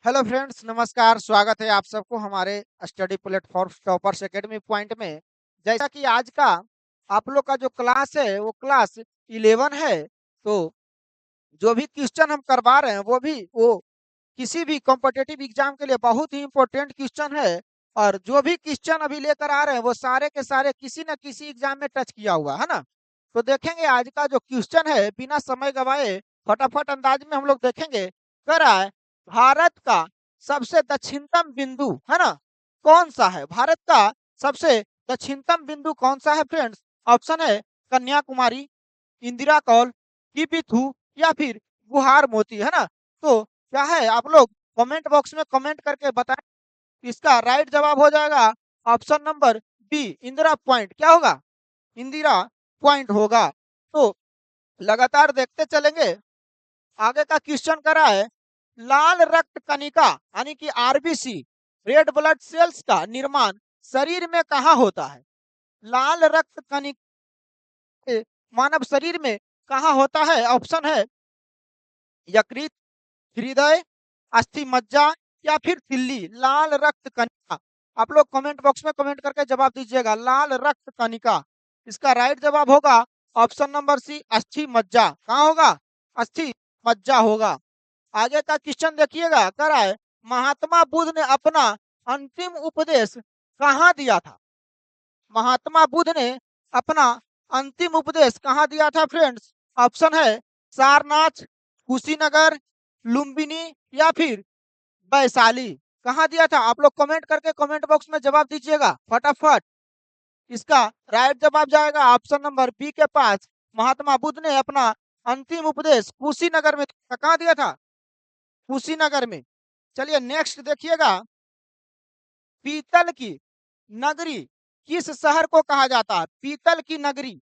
Hello friends, नमस्कार। स्वागत है आप सबको हमारे study platform toppers academy point में। जैसा कि आज का आप लोग का जो क्लास है वो क्लास 11 है। तो जो भी क्वेश्चन हम करवा रहे हैं वो किसी भी कॉम्पिटिटिव एग्जाम के लिए बहुत ही इम्पोर्टेंट क्वेश्चन है। और जो भी क्वेश्चन अभी लेकर आ रहे हैं वो सारे के सारे किसी न किसी एग्जाम में टच किया हुआ है ना। तो देखेंगे आज का जो क्वेश्चन है, बिना समय गवाए फटाफट अंदाज में हम लोग देखेंगे। कह रहा है भारत का सबसे दक्षिणतम बिंदु है ना, कौन सा है? भारत का सबसे दक्षिणतम बिंदु कौन सा है फ्रेंड्स? ऑप्शन है कन्याकुमारी, इंदिरा कौल, कीपिथु या फिर गुहार मोती, है ना। तो क्या है, आप लोग कमेंट बॉक्स में कमेंट करके बताएं। इसका राइट जवाब हो जाएगा option number B, Indira point. क्या होगा? इंदिरा पॉइंट होगा। तो लगातार देखते चलेंगे। आगे का क्वेश्चन करा है लाल रक्त कणिका यानी कि आरबीसी, रेड ब्लड सेल्स का निर्माण शरीर में कहाँ होता है? लाल रक्त कणिका मानव शरीर में कहाँ होता है? ऑप्शन है यकृत, हृदय, अस्थि मज्जा या फिर तिल्ली। लाल रक्त कणिका, आप लोग कमेंट बॉक्स में कमेंट करके जवाब दीजिएगा। लाल रक्त कणिका, इसका राइट जवाब होगा ऑप्शन नंबर सी, अस्थि मज्जा। कहाँ होगा? अस्थि मज्जा होगा। आगे का क्वेश्चन देखिएगा, कह रहा है महात्मा बुद्ध ने अपना अंतिम उपदेश कहाँ दिया था? महात्मा बुद्ध ने अपना अंतिम उपदेश कहाँ दिया था फ्रेंड्स? ऑप्शन है सारनाथ, कुशीनगर, लुम्बिनी या फिर वैशाली। कहाँ दिया था? आप लोग कमेंट करके कमेंट बॉक्स में जवाब दीजिएगा फटाफट। इसका राइट जवाब जाएगा ऑप्शन नंबर बी के पास। महात्मा बुद्ध ने अपना अंतिम उपदेश कुशीनगर में कहाँ दिया था? कुशीनगर में। चलिए नेक्स्ट देखिएगा, पीतल की नगरी किस शहर को कहा जाता है? पीतल की नगरी।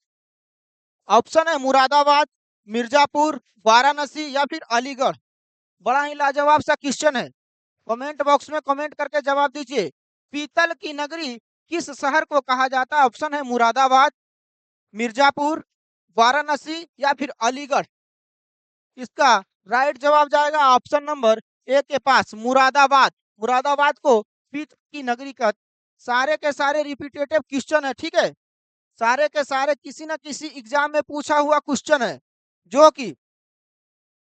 ऑप्शन है मुरादाबाद, मिर्जापुर, वाराणसी या फिर अलीगढ़। बड़ा ही लाजवाब सा क्वेश्चन है। कमेंट बॉक्स में कमेंट करके जवाब दीजिए। पीतल की नगरी किस शहर को कहा जाता है? ऑप्शन है मुरादाबाद, मिर्जापुर, वाराणसी या फिर अलीगढ़। इसका राइट जवाब जाएगा ऑप्शन नंबर ए के पास, मुरादाबाद। मुरादाबाद को पीतल की नगरी का सारे के सारे रिपीटेटिव क्वेश्चन है, ठीक है। सारे के सारे किसी न किसी एग्जाम में पूछा हुआ क्वेश्चन है, जो कि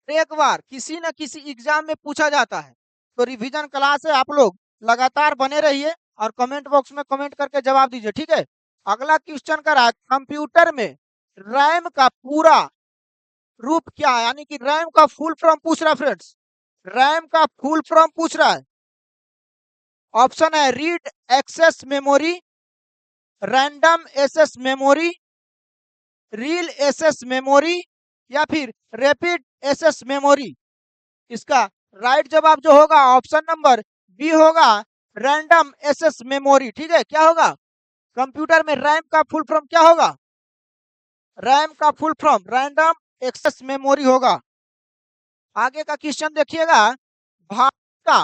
एक बार किसी न किसी एग्जाम में पूछा जाता है। तो रिवीजन क्लास है, आप लोग लगातार बने रहिए और कमेंट बॉक्स में कमेंट करके जवाब दीजिए, ठीक है। अगला क्वेश्चन का रहा कंप्यूटर में रैम का पूरा रूप क्या है, यानी कि रैम का फुल फॉर्म पूछ रहा है फ्रेंड्स। रैम का फुल फॉर्म पूछ रहा है। ऑप्शन है read access memory, random access memory, real access memory या फिर रैपिड एसेस मेमोरी। इसका राइट जवाब जो होगा ऑप्शन नंबर बी होगा, रैंडम एक्सेस मेमोरी। ठीक है, क्या होगा? कंप्यूटर में रैम का फुल फॉर्म क्या होगा? रैम का full form random access memory होगा। आगे का क्वेश्चन देखिएगा, भारत का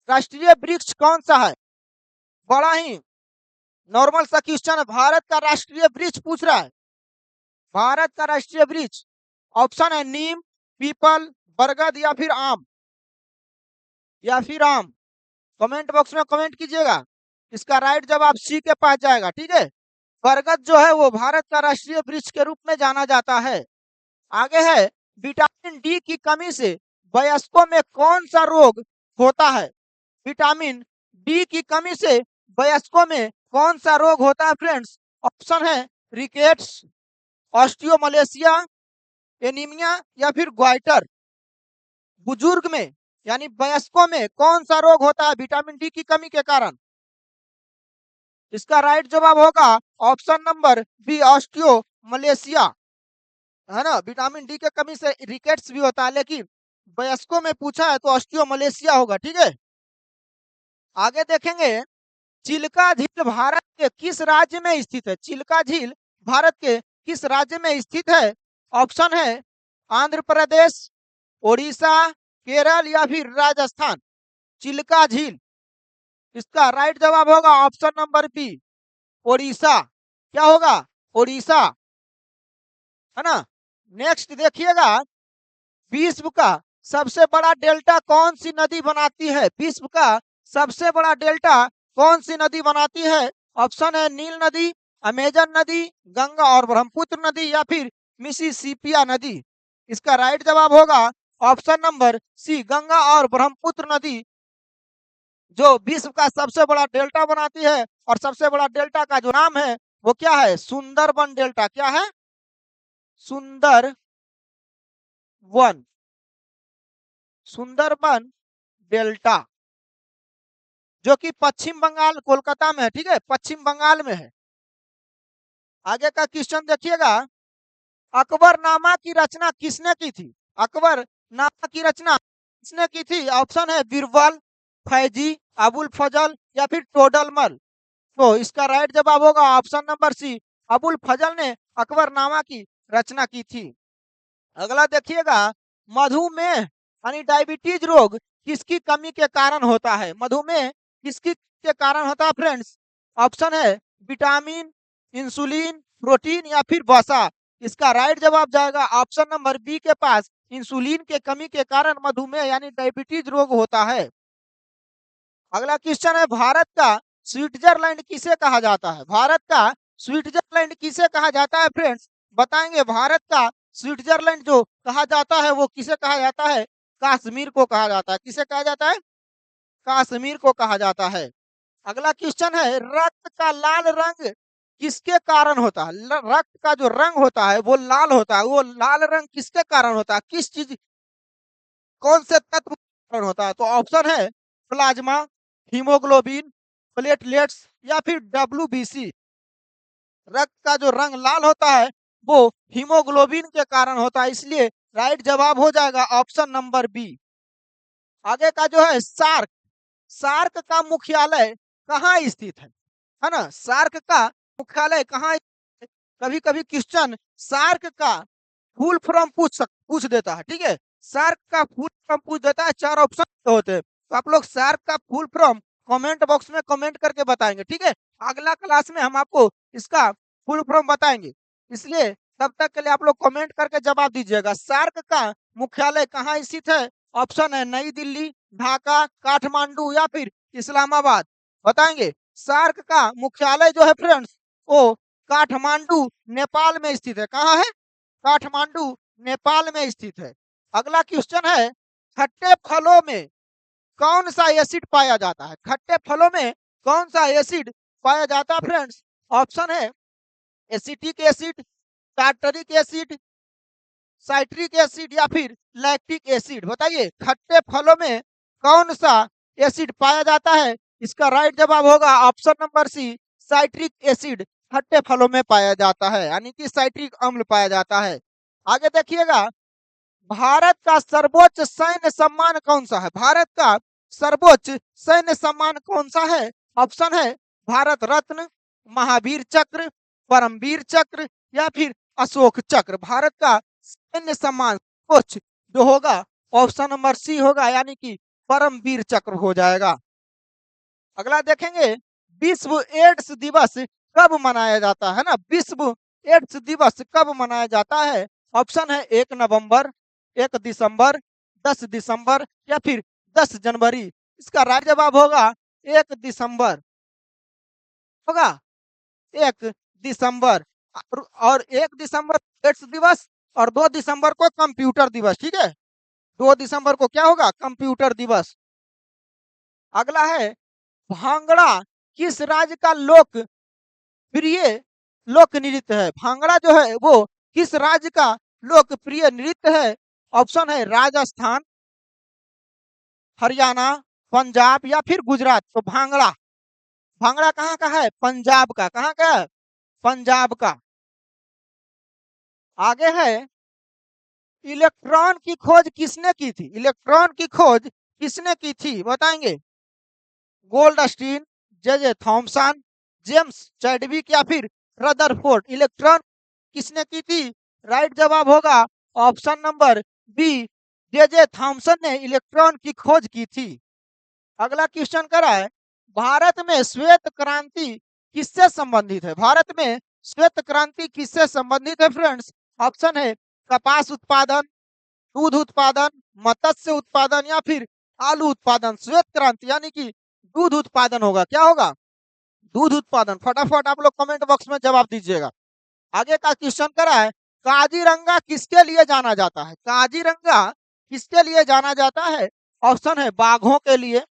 राष्ट्रीय वृक्ष कौन सा है? बड़ा ही नॉर्मल सा क्वेश्चन है, भारत का राष्ट्रीय वृक्ष पूछ रहा है। भारत का राष्ट्रीय वृक्ष, ऑप्शन है नीम, पीपल, बरगद या फिर आम। कमेंट बॉक्स में कमेंट कीजिएगा। इसका राइट जवाब सी के पास जाएगा, ठीक है। बरगद जो है वो भारत का राष्ट्रीय वृक्ष के रूप में जाना जाता है। आगे है विटामिन डी की कमी से वयस्कों में कौन सा रोग होता है? विटामिन डी की कमी से वयस्कों में कौन सा रोग होता है फ्रेंड्स? ऑप्शन है रिकेट्स, ऑस्टियोमलेशिया, एनीमिया या फिर ग्वाइटर। बुजुर्ग में यानी वयस्कों में कौन सा रोग होता है विटामिन डी की कमी के कारण? इसका राइट जवाब होगा ऑप्शन नंबर बी, ऑस्टियोमलेशिया, है ना। विटामिन डी के कमी से रिकेट्स भी होता है, लेकिन वयस्कों में पूछा है तो ऑस्टियोमलेशिया होगा, ठीक है। आगे देखेंगे, चिल्का झील भारत के किस राज्य में स्थित है? चिल्का झील भारत के किस राज्य में स्थित है? ऑप्शन है आंध्र प्रदेश, ओडिशा, केरल या फिर राजस्थान। चिल्का झील, इसका राइट जवाब होगा ऑप्शन नंबर बी, ओडिशा। क्या होगा? ओडिशा, है ना। नेक्स्ट देखिएगा, विश्व का सबसे बड़ा डेल्टा कौन सी नदी बनाती है? विश्व का सबसे बड़ा डेल्टा कौन सी नदी बनाती है? ऑप्शन है नील नदी, अमेजन नदी, गंगा और ब्रह्मपुत्र नदी या फिर मिसिसिपिया नदी। इसका राइट जवाब होगा ऑप्शन नंबर सी, गंगा और ब्रह्मपुत्र नदी, जो विश्व का सबसे बड़ा डेल्टा बनाती है। और सबसे बड़ा डेल्टा का जो नाम है वो क्या है? सुंदरबन डेल्टा। क्या है? सुंदरबन। सुंदरबन डेल्टा, जो कि पश्चिम बंगाल, कोलकाता में है। ठीक है, पश्चिम बंगाल में है। आगे का क्वेश्चन देखिएगा, अकबरनामा की रचना किसने की थी? अकबरनामा की रचना किसने की थी? ऑप्शन है बीरबल, फैजी, अबुल फजल या फिर टोडरमल। तो इसका राइट जवाब होगा ऑप्शन नंबर सी, अबुल फजल ने अकबरनामा की रचना की थी। अगला देखिएगा, मधुमेह यानी डायबिटीज रोग किसकी कमी के कारण होता है? मधुमेह किसकी के कारण होता है फ्रेंड्स? ऑप्शन है विटामिन, इंसुलिन, प्रोटीन या फिर वसा। इसका राइट जवाब जाएगा ऑप्शन नंबर बी के पास, इंसुलिन के कमी के कारण मधुमेह यानी डायबिटीज रोग होता है। अगला क्वेश्चन है, भारत का स्विट्जरलैंड किसे कहा जाता है? भारत का स्विट्जरलैंड किसे कहा जाता है फ्रेंड्स? बताएंगे। भारत का स्विट्जरलैंड जो कहा जाता है वो किसे कहा जाता है? कश्मीर को कहा जाता है। किसे कहा जाता है? कश्मीर को कहा जाता है। अगला क्वेश्चन है, रक्त का लाल रंग किसके कारण होता है? रक्त का जो रंग होता है वो लाल होता है। वो लाल रंग किसके कारण होता है? किस चीज, कौन से तत्व के कारण होता है? तो ऑप्शन है प्लाज्मा, हीमोग्लोबिन, प्लेटलेट्स या फिर डब्ल्यूबीसी। रक्त का जो रंग लाल होता है वो हीमोग्लोबिन के कारण होता है, इसलिए राइट जवाब हो जाएगा ऑप्शन नंबर बी। आगे का जो है सार्क, सार्क का मुख्यालय कहाँ स्थित है ना? सार्क का मुख्यालय कहाँ? कभी कभी क्वेश्चन सार्क का फुल फॉर्म पूछ देता है। ठीक है, सार्क का फुल फॉर्म पूछ देता है, 4 ऑप्शन होते हैं। तो आप लोग सार्क का फुल फॉर्म कमेंट बॉक्स में कमेंट करके बताएंगे। ठीक है, अगला क्लास में हम आपको इसका फुल फॉर्म बताएंगे, इसलिए तब तक के लिए आप लोग कमेंट करके जवाब दीजिएगा। सार्क का मुख्यालय कहाँ स्थित है? ऑप्शन है नई दिल्ली, ढाका, काठमांडू या फिर इस्लामाबाद। बताएंगे। सार्क का मुख्यालय जो है फ्रेंड्स वो काठमांडू नेपाल में स्थित है। कहाँ है? काठमांडू नेपाल में स्थित है। अगला क्वेश्चन है, खट्टे फलों में कौन सा एसिड पाया जाता है? खट्टे फलों में कौन सा एसिड पाया जाता है फ्रेंड्स? ऑप्शन है acetic acid, tartaric acid, citric acid या फिर लैक्टिक एसिड। बताइए, खट्टे फलों में कौन सा एसिड पाया जाता है? इसका राइट जवाब होगा option number C, citric acid खट्टे फलों में पाया जाता है, यानी कि साइट्रिक अम्ल पाया जाता है। आगे देखिएगा, भारत का सर्वोच्च सैन्य सम्मान कौन सा है? भारत का सर्वोच्च सैन्य सम्मान कौन सा है? ऑप्शन है भारत रत्न, महावीर चक्र, परमवीर चक्र या फिर अशोक चक्र। भारत का सैन्य सम्मान सर्वोच्च जो होगा ऑप्शन नंबर सी होगा, यानी कि परमवीर चक्र हो जाएगा। अगला देखेंगे, विश्व एड्स दिवस कब मनाया जाता है ना? विश्व एड्स दिवस कब मनाया जाता है? ऑप्शन है 1 नवंबर, 1 दिसंबर, 10 दिसंबर या फिर 10 जनवरी। इसका राइट जवाब होगा 1 दिसंबर होगा, 1 दिसंबर। और 1 दिसंबर एड्स दिवस और 2 दिसंबर को कंप्यूटर दिवस। ठीक है, 2 दिसंबर को क्या होगा? कंप्यूटर दिवस। अगला है, भांगड़ा किस राज्य का लोकप्रिय लोक नृत्य है? भांगड़ा जो है वो किस राज्य का लोकप्रिय नृत्य है? ऑप्शन है राजस्थान, हरियाणा, पंजाब या फिर गुजरात। तो भांगड़ा, भांगड़ा कहाँ का है? पंजाब का। कहाँ का है? पंजाब का। आगे है, इलेक्ट्रॉन की खोज किसने की थी? इलेक्ट्रॉन की खोज किसने की थी? बताएंगे। Goldstein, J Thomson, James Chadwick या फिर रदरफोर्ड। इलेक्ट्रॉन किसने की थी? राइट जवाब होगा option number B, J Thomson ने इलेक्ट्रॉन की खोज की थी। अगला क्वेश्चन करा है, भारत में श्वेत क्रांति किससे संबंधित है? भारत में श्वेत क्रांति किससे संबंधित है फ्रेंड्स? ऑप्शन है कपास उत्पादन, दूध उत्पादन, मत्स्य उत्पादन या फिर आलू उत्पादन। श्वेत क्रांति यानी कि दूध उत्पादन होगा। क्या होगा? दूध उत्पादन। फटाफट आप लोग कमेंट बॉक्स में जवाब दीजिएगा। आगे का क्वेश्चन करा है, काजीरंगा किसके लिए जाना जाता है? काजीरंगा किसके लिए जाना जाता है? ऑप्शन है बाघों के लिए,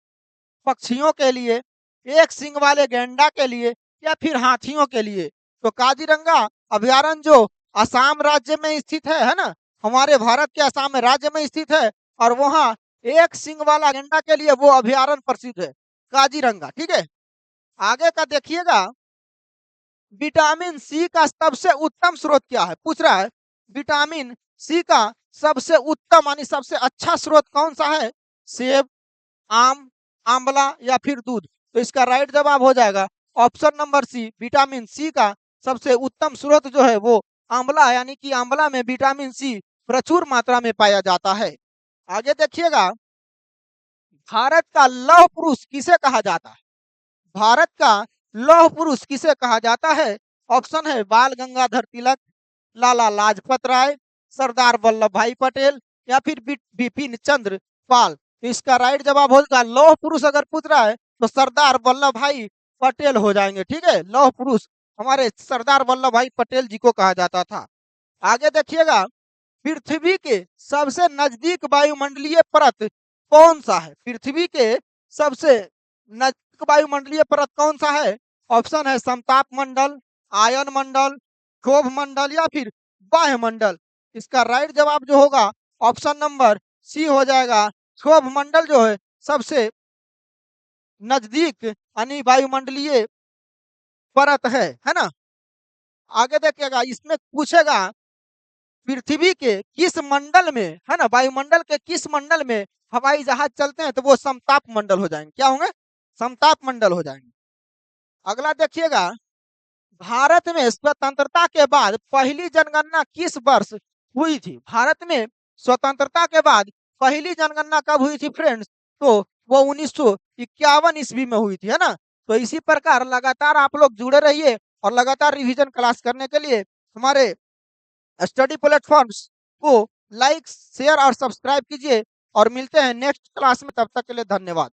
पक्षियों के लिए, एक सींग वाले गैंडा के लिए या फिर हाथियों के लिए। तो काजीरंगा अभ्यारण्य जो असम राज्य में स्थित है ना, हमारे भारत के असम राज्य में स्थित है, और वहाँ एक सींग वाला गैंडा के लिए वो अभ्यारण्य प्रसिद्ध है, काजीरंगा। ठीक है, आगे का देखिएगा, विटामिन सी का सबसे उत्तम स्रोत क्या है? पूछ रहा है विटामिन सी का सबसे उत्तम यानी सबसे अच्छा स्रोत कौन सा है? सेब, आम, आंवला या फिर दूध। तो इसका राइट जवाब हो जाएगा option number C, vitamin C का सबसे उत्तम स्रोत जो है वो आंवला है, यानी कि आंवला में विटामिन सी प्रचुर मात्रा में पाया जाता है। आगे देखिएगा, भारत का लौह पुरुष किसे कहा जाता है? भारत का लौह पुरुष किसे कहा जाता है? ऑप्शन है बाल गंगाधर तिलक, लाला लाजपत राय, सरदार वल्लभ भाई पटेल या फिर बिपिन चंद्र पाल। तो इसका राइट जवाब होगा, लौह पुरुष अगर पूछ रहा है तो सरदार वल्लभ भाई पटेल हो जाएंगे। ठीक है, लौह पुरुष हमारे सरदार वल्लभ भाई पटेल जी को कहा जाता था। आगे देखिएगा, पृथ्वी के सबसे नजदीक वायुमंडलीय परत कौन सा है? पृथ्वी के सबसे नजदीक वायुमंडलीय परत कौन सा है? ऑप्शन है समताप मंडल, आयन मंडल, क्षोभ मंडल या फिर बाह्य मंडल। इसका राइट जवाब जो होगा ऑप्शन नंबर सी हो जाएगा, क्षोभ मंडल जो है सबसे नजदीक यानी वायुमंडलीय परत है ना। आगे देखिएगा, इसमें पूछेगा पृथ्वी के किस मंडल में, है ना, वायुमंडल के किस मंडल में हवाई जहाज चलते हैं? तो वो समताप मंडल हो जाएंगे। क्या होंगे? समताप मंडल हो जाएंगे। अगला देखिएगा, भारत में स्वतंत्रता के बाद पहली जनगणना किस वर्ष हुई थी? भारत में स्वतंत्रता के बाद पहली जनगणना कब हुई थी फ्रेंड्स? तो वो 1951 ईस्वी में हुई थी, है ना। तो इसी प्रकार लगातार आप लोग जुड़े रहिए और लगातार रिवीजन क्लास करने के लिए हमारे स्टडी प्लेटफॉर्म्स को लाइक, शेयर और सब्सक्राइब कीजिए और मिलते हैं नेक्स्ट क्लास में। तब तक के लिए धन्यवाद।